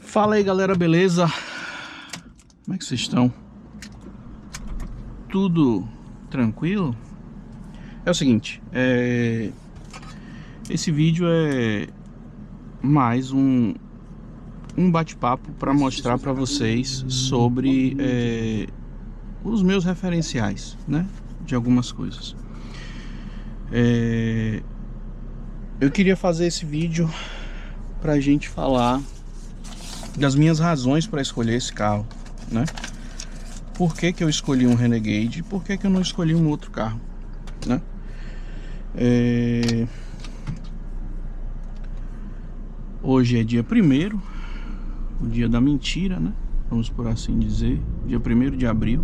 Fala aí, galera, beleza? Como é que vocês estão? Tudo tranquilo? É o seguinte, esse vídeo é mais um bate-papo para mostrar para vocês sobre os meus referenciais, né? De algumas coisas. Eu queria fazer esse vídeo pra gente falar das minhas razões para escolher esse carro, né? Por que que eu escolhi um Renegade e por que que eu não escolhi um outro carro, né? Hoje é dia 1º, o dia da mentira, né? Vamos por assim dizer, dia 1º de abril.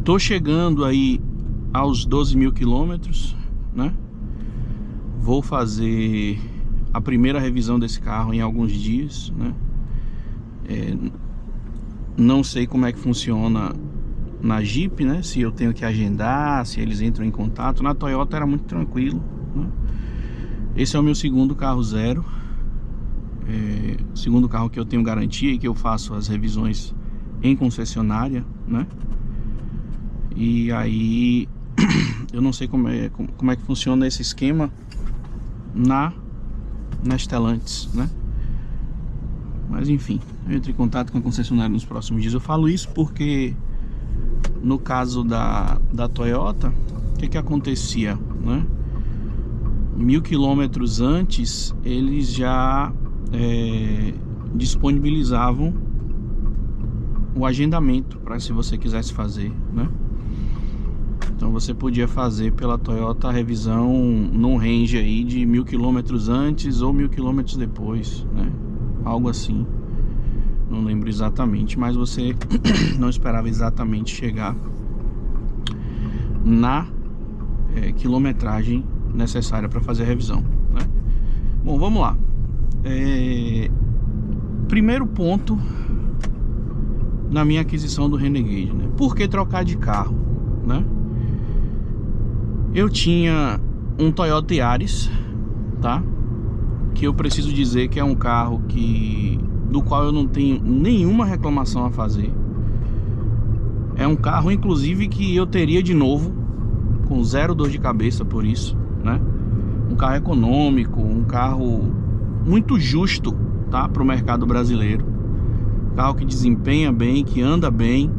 Tô chegando aí aos 12 mil quilômetros, né? Vou fazer a primeira revisão desse carro em alguns dias, né? Não sei como é que funciona na Jeep, né? Se eu tenho que agendar, se eles entram em contato. Na Toyota era muito tranquilo, né? Esse é o meu segundo carro zero, segundo carro que eu tenho garantia e que eu faço as revisões em concessionária, né? E aí eu não sei como é que funciona esse esquema na Stellantis, né? Mas enfim, eu entro em contato com a concessionária nos próximos dias. Eu falo isso porque no caso da Toyota, o que acontecia, né? 1000 quilômetros antes eles já disponibilizavam o agendamento para se você quisesse fazer, né? Então você podia fazer pela Toyota a revisão num range aí de 1000 quilômetros antes ou 1000 quilômetros depois, né? Algo assim, não lembro exatamente, mas você não esperava exatamente chegar na quilometragem necessária para fazer a revisão, né? Bom, vamos lá. Primeiro ponto na minha aquisição do Renegade, né? Por que trocar de carro, né? Eu tinha um Toyota Yaris, tá? Que eu preciso dizer que é um carro do qual eu não tenho nenhuma reclamação a fazer. É um carro, inclusive, que eu teria de novo, com zero dor de cabeça por isso, né? Um carro econômico, um carro muito justo, tá? Para o mercado brasileiro. Um carro que desempenha bem, que anda bem.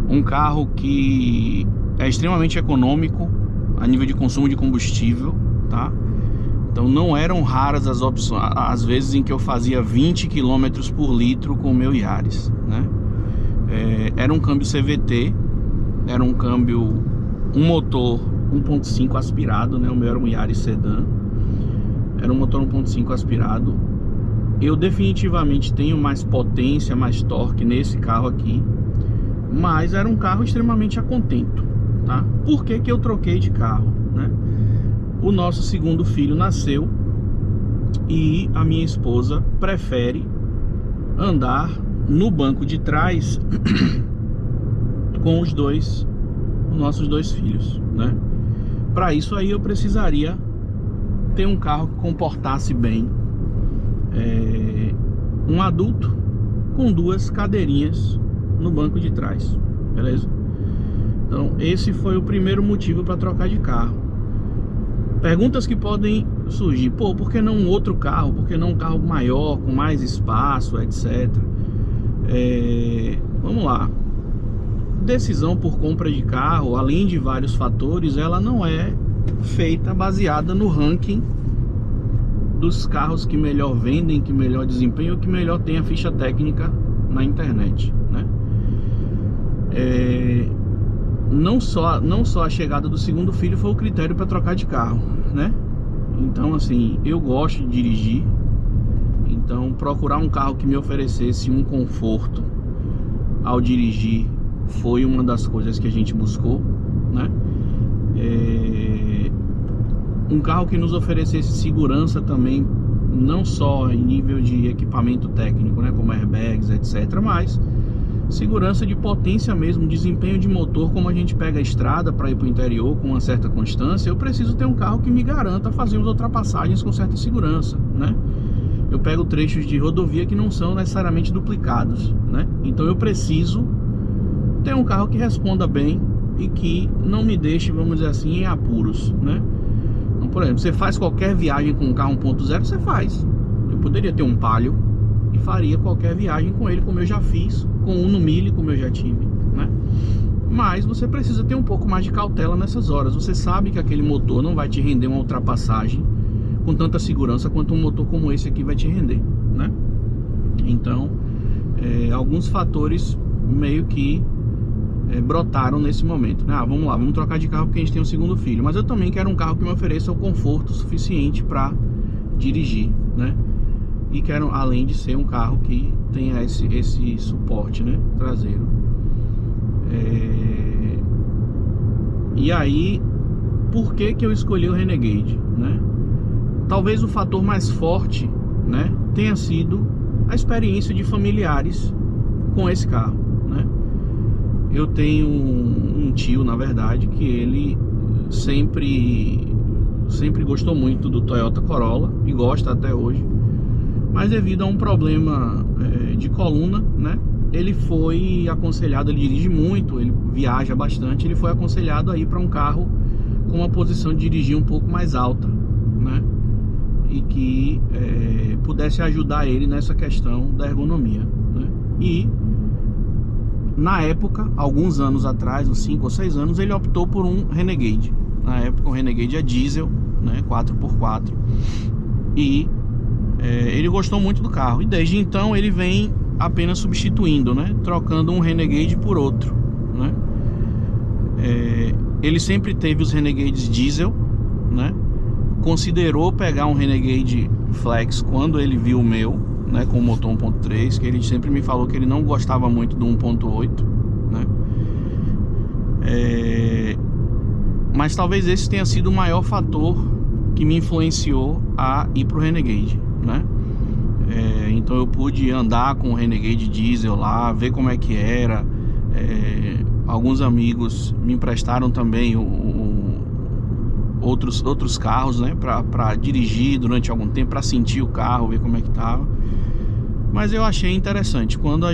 Um carro que é extremamente econômico a nível de consumo de combustível, tá? Então não eram raras as opções, as vezes em que eu fazia 20 km por litro com o meu Yaris, né? Era um câmbio CVT, era um câmbio, um motor 1.5 aspirado, né? O meu era um Yaris Sedan, era um motor 1.5 aspirado. Eu definitivamente tenho mais potência, mais torque nesse carro aqui, mas era um carro extremamente a contento, tá? Por que que eu troquei de carro, né? O nosso segundo filho nasceu e a minha esposa prefere andar no banco de trás com os nossos dois filhos, né? Para isso aí eu precisaria ter um carro que comportasse bem um adulto com duas cadeirinhas no banco de trás, beleza? Então esse foi o primeiro motivo para trocar de carro. Perguntas que podem surgir: pô, por que não um outro carro? Por que não um carro maior, com mais espaço, etc? Vamos lá. Decisão por compra de carro, além de vários fatores, ela não é feita baseada no ranking dos carros que melhor vendem, que melhor desempenham, que melhor tem a ficha técnica na internet, né? Não só a chegada do segundo filho foi o critério para trocar de carro, né? Então assim, eu gosto de dirigir, então procurar um carro que me oferecesse um conforto ao dirigir foi uma das coisas que a gente buscou, né? Um carro que nos oferecesse segurança também, não só em nível de equipamento técnico, né, como airbags, etc, mas segurança de potência mesmo, desempenho de motor, como a gente pega a estrada para ir para o interior com uma certa constância, eu preciso ter um carro que me garanta fazer as ultrapassagens com certa segurança, né? Eu pego trechos de rodovia que não são necessariamente duplicados, né? Então eu preciso ter um carro que responda bem e que não me deixe, vamos dizer assim, em apuros, né? Então, por exemplo, você faz qualquer viagem com um carro 1.0, você faz. Eu poderia ter um Palio e faria qualquer viagem com ele, como eu já fiz, com um no Mille, como eu já tive, né? Mas você precisa ter um pouco mais de cautela nessas horas. Você sabe que aquele motor não vai te render uma ultrapassagem com tanta segurança quanto um motor como esse aqui vai te render, né? Então, alguns fatores meio que brotaram nesse momento, né? Vamos lá, vamos trocar de carro porque a gente tem um segundo filho. Mas eu também quero um carro que me ofereça o conforto suficiente para dirigir, né? E quero, além de ser um carro que tenha esse suporte, né, traseiro. E aí, por que eu escolhi o Renegade, né? Talvez o fator mais forte, né, tenha sido a experiência de familiares com esse carro, né? Eu tenho um tio, na verdade, que ele sempre gostou muito do Toyota Corolla e gosta até hoje, mas devido a um problema de coluna, né, ele foi aconselhado, ele dirige muito, ele viaja bastante, ele foi aconselhado a ir para um carro com uma posição de dirigir um pouco mais alta, né, e que pudesse ajudar ele nessa questão da ergonomia, né? E na época, alguns anos atrás, uns 5 ou 6 anos, ele optou por um Renegade. Na época o Renegade é diesel, né, 4x4, e ele gostou muito do carro, e desde então ele vem apenas substituindo, né, trocando um Renegade por outro, né? Ele sempre teve os Renegades diesel, né? Considerou pegar um Renegade Flex quando ele viu o meu, né, com o motor 1.3, que ele sempre me falou que ele não gostava muito do 1.8, né? Mas talvez esse tenha sido o maior fator que me influenciou a ir pro Renegade, né? Então eu pude andar com o Renegade diesel lá, ver como é que era. Alguns amigos me emprestaram também outros carros, né, para dirigir durante algum tempo, para sentir o carro, ver como é que tava. Mas eu achei interessante. Quando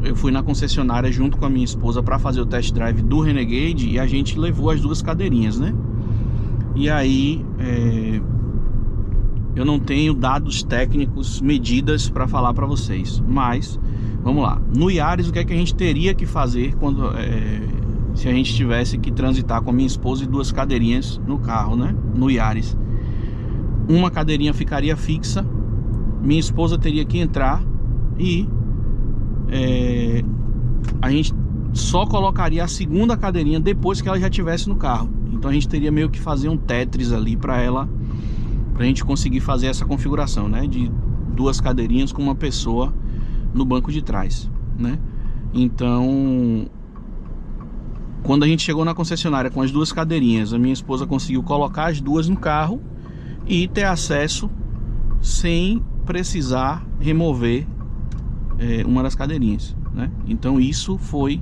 eu fui na concessionária junto com a minha esposa para fazer o test drive do Renegade, e a gente levou as duas cadeirinhas, né? E aí eu não tenho dados técnicos, medidas para falar para vocês, mas vamos lá. No Yaris, o que é que a gente teria que fazer quando se a gente tivesse que transitar com a minha esposa e duas cadeirinhas no carro, né? No Yaris, uma cadeirinha ficaria fixa, minha esposa teria que entrar e a gente só colocaria a segunda cadeirinha depois que ela já estivesse no carro. Então a gente teria meio que fazer um Tetris ali pra gente conseguir fazer essa configuração, né, de duas cadeirinhas com uma pessoa no banco de trás, né? Então, quando a gente chegou na concessionária com as duas cadeirinhas, a minha esposa conseguiu colocar as duas no carro e ter acesso sem precisar remover uma das cadeirinhas, né? Então isso foi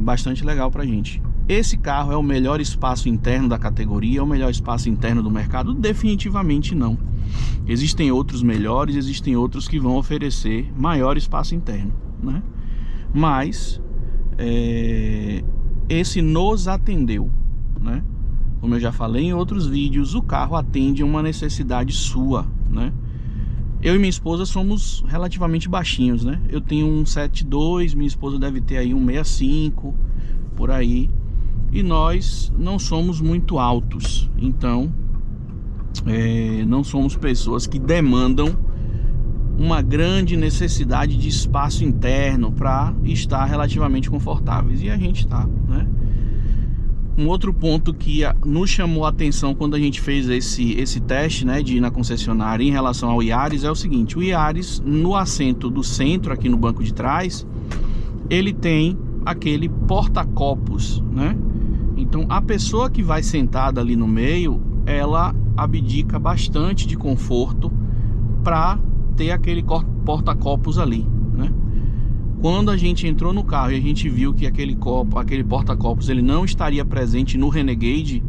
bastante legal pra gente. Esse carro é o melhor espaço interno da categoria, é o melhor espaço interno do mercado? Definitivamente não. Existem outros melhores, existem outros que vão oferecer maior espaço interno, né? Mas esse nos atendeu, né? Como eu já falei em outros vídeos, o carro atende a uma necessidade sua, né? Eu e minha esposa somos relativamente baixinhos, né? Eu tenho um 1,72, minha esposa deve ter aí um 1,65, por aí. E nós não somos muito altos, então não somos pessoas que demandam uma grande necessidade de espaço interno para estar relativamente confortáveis, e a gente está, né? Um outro ponto que nos chamou a atenção quando a gente fez esse teste, né, de ir na concessionária em relação ao Yaris é o seguinte: o Yaris, no assento do centro, aqui no banco de trás, ele tem aquele porta-copos, né? Então a pessoa que vai sentada ali no meio, ela abdica bastante de conforto para ter aquele porta-copos ali, né? Quando a gente entrou no carro e a gente viu que aquele porta-copos ele não estaria presente no Renegade,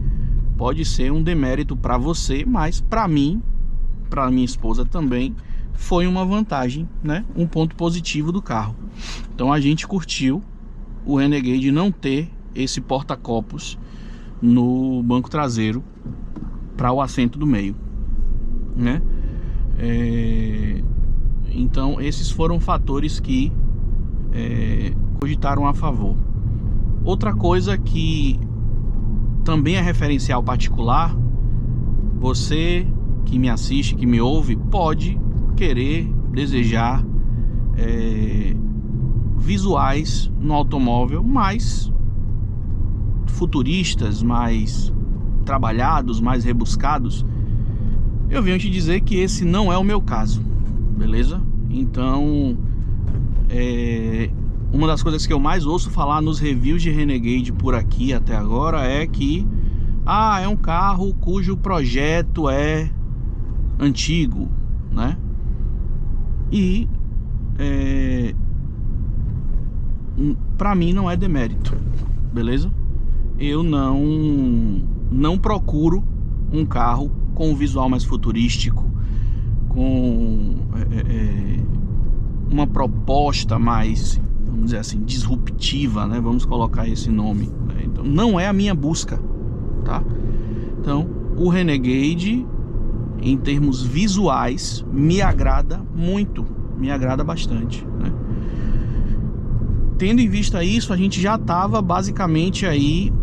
pode ser um demérito para você, mas para mim, para minha esposa também, foi uma vantagem, né? Um ponto positivo do carro. Então a gente curtiu o Renegade não ter esse porta-copos no banco traseiro para o assento do meio, né? Então esses foram fatores que cogitaram a favor. Outra coisa que também é referencial particular, você que me assiste, que me ouve, pode querer, desejar visuais no automóvel mais futuristas, mais trabalhados, mais rebuscados. Eu venho te dizer que esse não é o meu caso, beleza? Então, uma das coisas que eu mais ouço falar nos reviews de Renegade por aqui até agora é que é um carro cujo projeto é antigo, né? E pra mim não é demérito, beleza? Eu não procuro um carro com um visual mais futurístico, com uma proposta mais, vamos dizer assim, disruptiva, né? Vamos colocar esse nome, né? Então, não é a minha busca, tá? Então, o Renegade, em termos visuais, me agrada muito, me agrada bastante, né? Tendo em vista isso, a gente já estava basicamente aí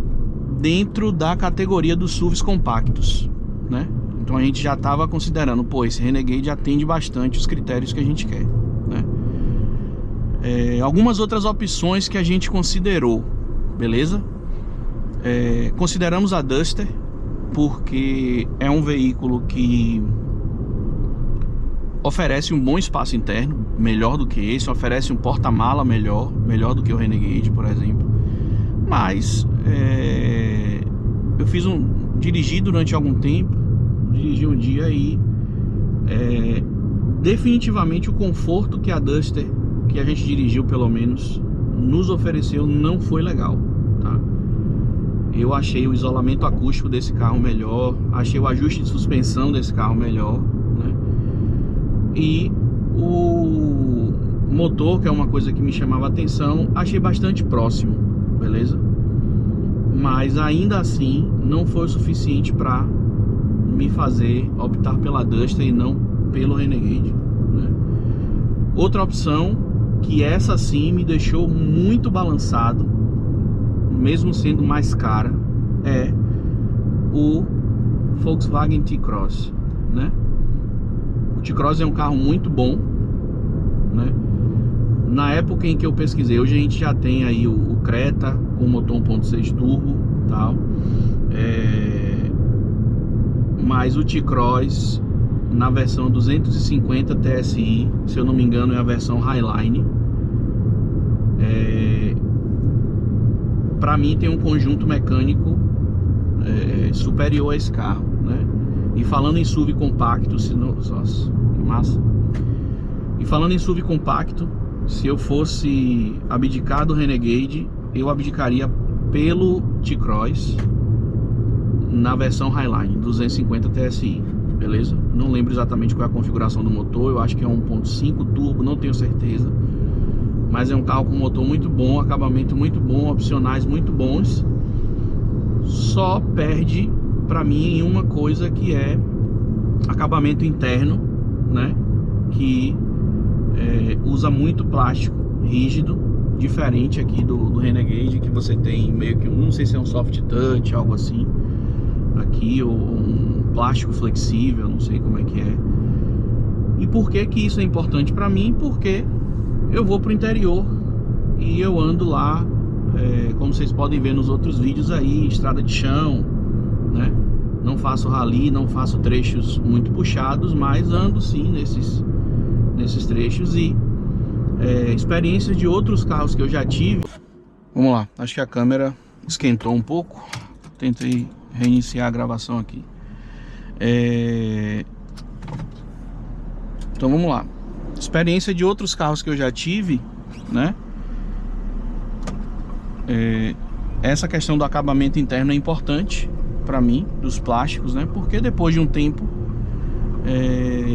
dentro da categoria dos SUVs compactos, né? Então a gente já estava considerando, pô, esse Renegade atende bastante os critérios que a gente quer, né? Algumas outras opções que a gente considerou, beleza? Consideramos a Duster, porque é um veículo que oferece um bom espaço interno, melhor do que esse, oferece um porta-mala melhor do que o Renegade, por exemplo. Mas eu dirigi durante algum tempo, dirigi um dia e definitivamente o conforto que a Duster, que a gente dirigiu pelo menos, nos ofereceu não foi legal, tá? Eu achei o isolamento acústico desse carro melhor, achei o ajuste de suspensão desse carro melhor, né? E o motor, que é uma coisa que me chamava a atenção, achei bastante próximo, beleza? Mas ainda assim não foi o suficiente para me fazer optar pela Duster e não pelo Renegade, né? Outra opção, que essa sim me deixou muito balançado, mesmo sendo mais cara, é o Volkswagen T-Cross, né? O T-Cross é um carro muito bom, né? Na época em que eu pesquisei, hoje a gente já tem aí o Creta com motor 1.6 turbo e tal, mas o T-Cross na versão 250 TSI, se eu não me engano é a versão Highline, para mim tem um conjunto mecânico superior a esse carro, né? E falando em SUV compacto, nossa, que massa! E falando em SUV compacto, se eu fosse abdicar do Renegade, eu abdicaria pelo T-Cross na versão Highline 250 TSI, beleza? Não lembro exatamente qual é a configuração do motor, eu acho que é 1.5 turbo, não tenho certeza. Mas é um carro com motor muito bom, acabamento muito bom, opcionais muito bons. Só perde pra mim em uma coisa, que é acabamento interno, né? Que usa muito plástico rígido, diferente aqui do Renegade, que você tem meio que, não sei se é um soft touch, algo assim. Aqui, ou um plástico flexível, não sei como é que é. E por que que isso é importante pra mim? Porque eu vou pro interior e eu ando lá, como vocês podem ver nos outros vídeos aí, estrada de chão, né? Não faço rally, não faço trechos muito puxados, mas ando sim nesses trechos. E experiências de outros carros que eu já tive. Vamos lá, acho que a câmera esquentou um pouco. Tentei reiniciar a gravação aqui. Então vamos lá. Experiência de outros carros que eu já tive né? Essa questão do acabamento interno é importante para mim, dos plásticos, né? Porque depois de um tempo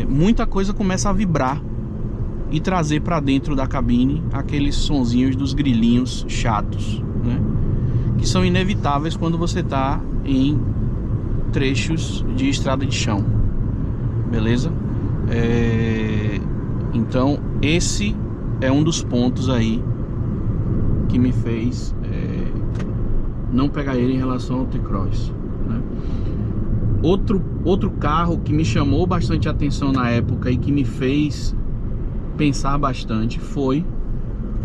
muita coisa começa a vibrar e trazer para dentro da cabine aqueles sonzinhos dos grilinhos chatos, né? Que são inevitáveis quando você está em trechos de estrada de chão, beleza? Então esse é um dos pontos aí que me fez não pegar ele em relação ao T-Cross, né? Outro carro que me chamou bastante atenção na época e que me fez pensar bastante foi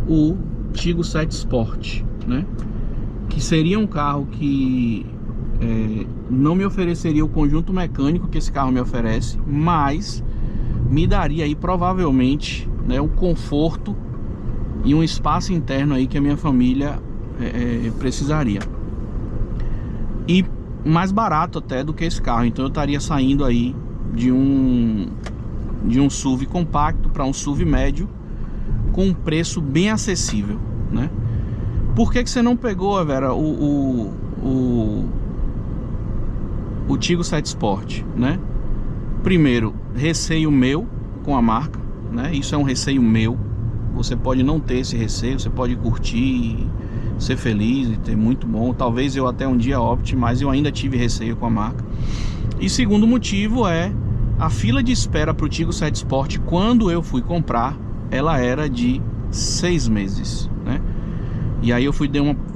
o Tiggo 7 Sport, né? Que seria um carro que não me ofereceria o conjunto mecânico que esse carro me oferece, mas me daria aí provavelmente, né, o conforto e um espaço interno aí que a minha família precisaria, e mais barato até do que esse carro. Então eu estaria saindo aí de um SUV compacto para um SUV médio com um preço bem acessível, né? Por que você não pegou, Vera, o Tiggo 7 Sport, né? Primeiro, receio meu com a marca, né? Isso é um receio meu. Você pode não ter esse receio, você pode curtir, ser feliz e ter muito bom. Talvez eu até um dia opte, mas eu ainda tive receio com a marca. E segundo motivo é a fila de espera para o Tiggo 7 Sport. Quando eu fui comprar, ela era de 6 meses, né? E aí eu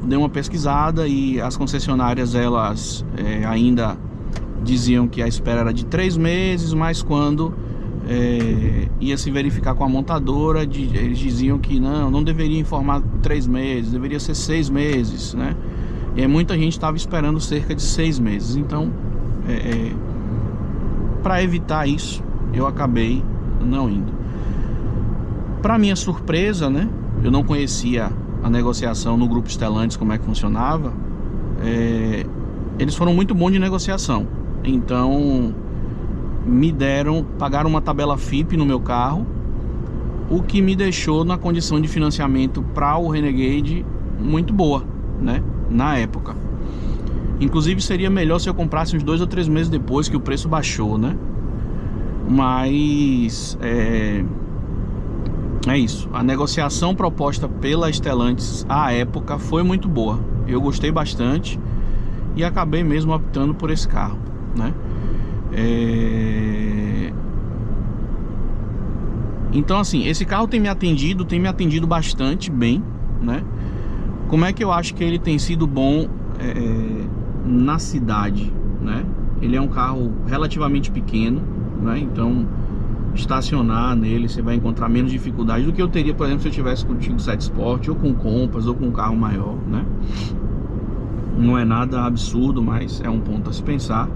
dei uma pesquisada, e as concessionárias elas ainda diziam que a espera era de 3 meses, mas quando ia se verificar com a montadora, eles diziam que não deveria informar 3 meses, deveria ser 6 meses, né? E aí muita gente estava esperando cerca de 6 meses. Então, para evitar isso, eu acabei não indo. Para minha surpresa, né? Eu não conhecia a negociação no grupo Stellantis, como é que funcionava. Eles foram muito bons de negociação. Então pagaram uma tabela FIP no meu carro, o que me deixou na condição de financiamento para o Renegade muito boa, né? Na época. Inclusive seria melhor se eu comprasse uns 2 ou 3 meses depois, que o preço baixou, né? Mas é isso. A negociação proposta pela Stellantis à época foi muito boa. Eu gostei bastante e acabei mesmo optando por esse carro, né? Então assim, esse carro tem me atendido bastante bem, né? Como é que eu acho que ele tem sido bom na cidade, né? Ele é um carro relativamente pequeno, né? Então estacionar nele você vai encontrar menos dificuldade do que eu teria, por exemplo, se eu tivesse com o Tiggo 7 Sport, ou com o Compass, ou com um carro maior, né? Não é nada absurdo, mas é um ponto a se pensar.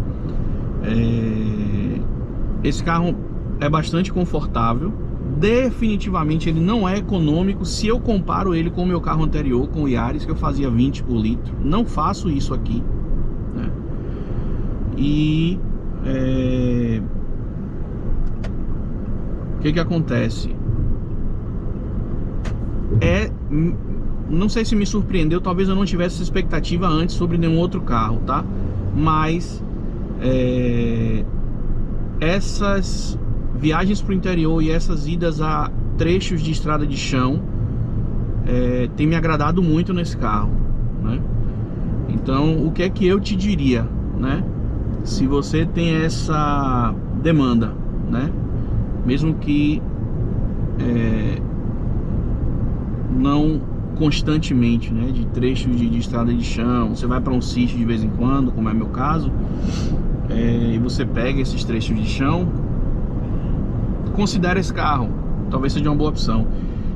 Esse carro é bastante confortável. Definitivamente ele não é econômico se eu comparo ele com o meu carro anterior, com o Yaris, que eu fazia 20 por litro. Não faço isso aqui, né? E o que acontece? Não sei se me surpreendeu, talvez eu não tivesse essa expectativa antes sobre nenhum outro carro, tá? Mas essas viagens para o interior e essas idas a trechos de estrada de chão tem me agradado muito nesse carro, né? Então, o que é que eu te diria, né? Se você tem essa demanda, né? Mesmo que não constantemente, né? De trechos de estrada de chão, você vai para um sítio de vez em quando, como é meu caso, e você pega esses trechos de chão, considere esse carro, talvez seja uma boa opção.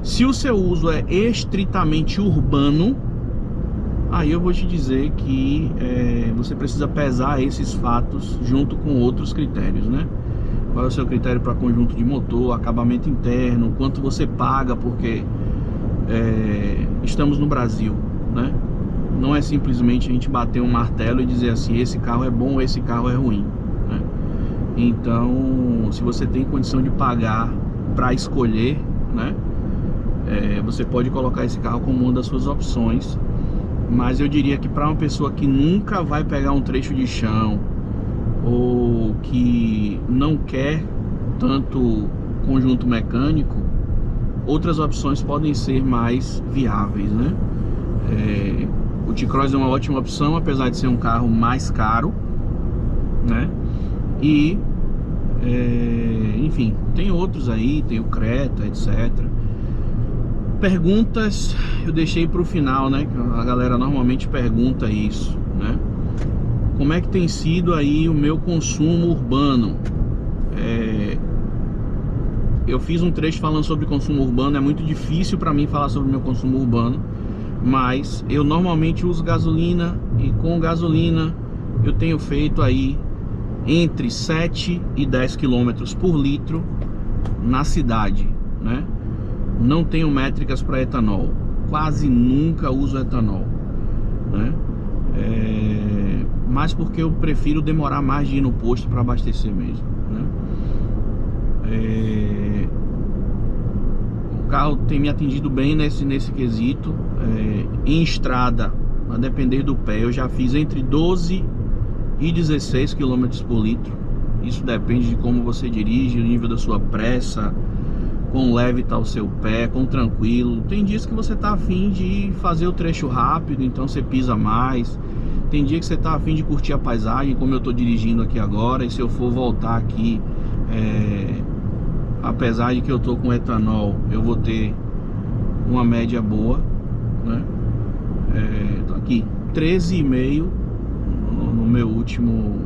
Se o seu uso é estritamente urbano, aí eu vou te dizer que você precisa pesar esses fatos junto com outros critérios, né? Qual é o seu critério para conjunto de motor, acabamento interno, quanto você paga, porque estamos no Brasil, né? Não é simplesmente a gente bater um martelo e dizer assim, esse carro é bom, esse carro é ruim, né? Então, se você tem condição de pagar para escolher, né? você pode colocar esse carro como uma das suas opções. Mas eu diria que para uma pessoa que nunca vai pegar um trecho de chão, ou que não quer tanto conjunto mecânico, outras opções podem ser mais viáveis, né? O T-Cross é uma ótima opção, apesar de ser um carro mais caro, né? E enfim, tem outros aí, tem o Creta, etc. Perguntas eu deixei para o final, né? A galera normalmente pergunta isso, né? Como é que tem sido aí o meu consumo urbano? Eu fiz um trecho falando sobre consumo urbano. É muito difícil para mim falar sobre o meu consumo urbano, mas eu normalmente uso gasolina, e com gasolina eu tenho feito aí entre 7 e 10 km por litro na cidade, né? Não tenho métricas para etanol, quase nunca uso etanol, né? Mas porque eu prefiro demorar mais de ir no posto para abastecer mesmo, né? O carro tem me atendido bem nesse quesito. Em estrada, a depender do pé, eu já fiz entre 12 e 16 km por litro. Isso depende de como você dirige, o nível da sua pressa, quão leve está o seu pé, quão tranquilo. Tem dias que você está afim de fazer o trecho rápido, então você pisa mais. Tem dia que você está afim de curtir a paisagem, como eu estou dirigindo aqui agora. E se eu for voltar aqui, apesar de que eu estou com etanol, eu vou ter uma média boa, né? Tô aqui 13,5 no meu último,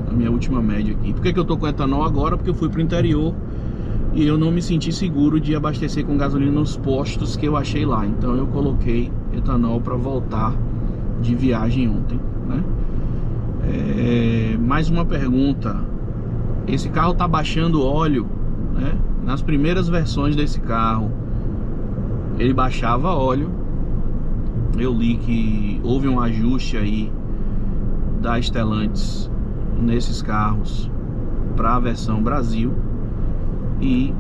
na minha última média aqui. Por que eu tô com etanol agora? Porque eu fui pro interior e eu não me senti seguro de abastecer com gasolina nos postos que eu achei lá. Então eu coloquei etanol para voltar de viagem ontem, né? Mais uma pergunta. Esse carro tá baixando óleo, né? Nas primeiras versões desse carro ele baixava óleo. Eu li que houve um ajuste aí da Stellantis nesses carros para a versão Brasil, e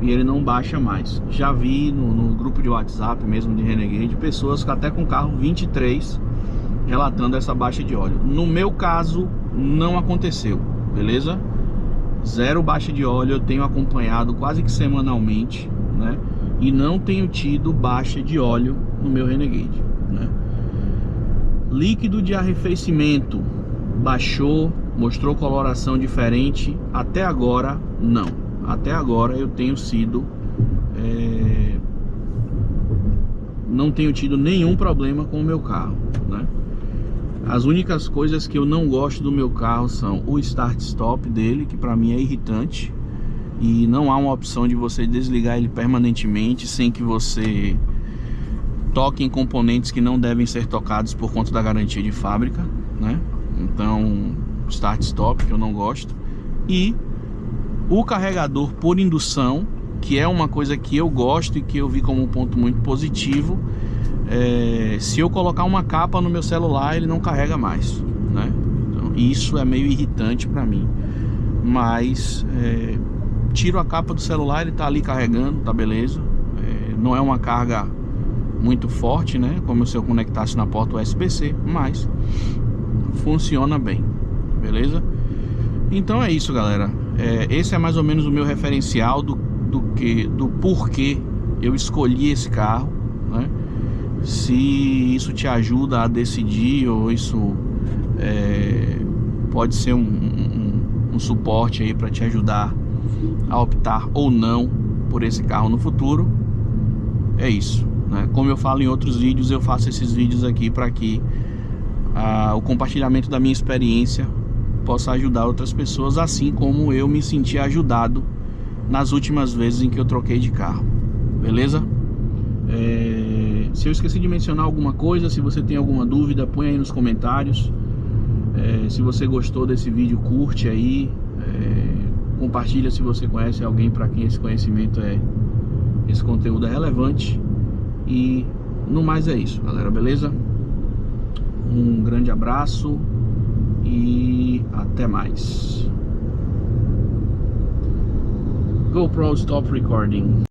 ele não baixa mais. Já vi no grupo de WhatsApp mesmo de Renegade, pessoas que até com carro 23 relatando essa baixa de óleo. No meu caso não aconteceu, beleza? Zero baixa de óleo, eu tenho acompanhado quase que semanalmente, né? E não tenho tido baixa de óleo no meu Renegade, né? Líquido de arrefecimento baixou, mostrou coloração diferente. Até agora não. Até agora eu tenho sido não tenho tido nenhum problema com o meu carro, né? As únicas coisas que eu não gosto do meu carro são o start-stop dele, que para mim é irritante, e não há uma opção de você desligar ele permanentemente sem que você toque em componentes que não devem ser tocados por conta da garantia de fábrica, né? Então, start-stop, que eu não gosto. E o carregador por indução, que é uma coisa que eu gosto e que eu vi como um ponto muito positivo. Se eu colocar uma capa no meu celular, ele não carrega mais, né? Então, isso é meio irritante para mim. Mas tiro a capa do celular, ele tá ali carregando, tá beleza. Não é uma carga muito forte, né? Como se eu conectasse na porta USB-C, mas funciona bem, beleza? Então é isso, galera. Esse é mais ou menos o meu referencial do porquê eu escolhi esse carro, né? Se isso te ajuda a decidir, ou isso pode ser um suporte aí para te ajudar a optar ou não por esse carro no futuro, é isso, né? Como eu falo em outros vídeos, eu faço esses vídeos aqui para que o compartilhamento da minha experiência possa ajudar outras pessoas, assim como eu me senti ajudado nas últimas vezes em que eu troquei de carro, beleza? Se eu esqueci de mencionar alguma coisa, se você tem alguma dúvida, põe aí nos comentários. Se você gostou desse vídeo, curte aí, compartilha se você conhece alguém para quem esse conteúdo é relevante. E no mais é isso, galera, beleza? Um grande abraço e até mais. GoPro stop recording.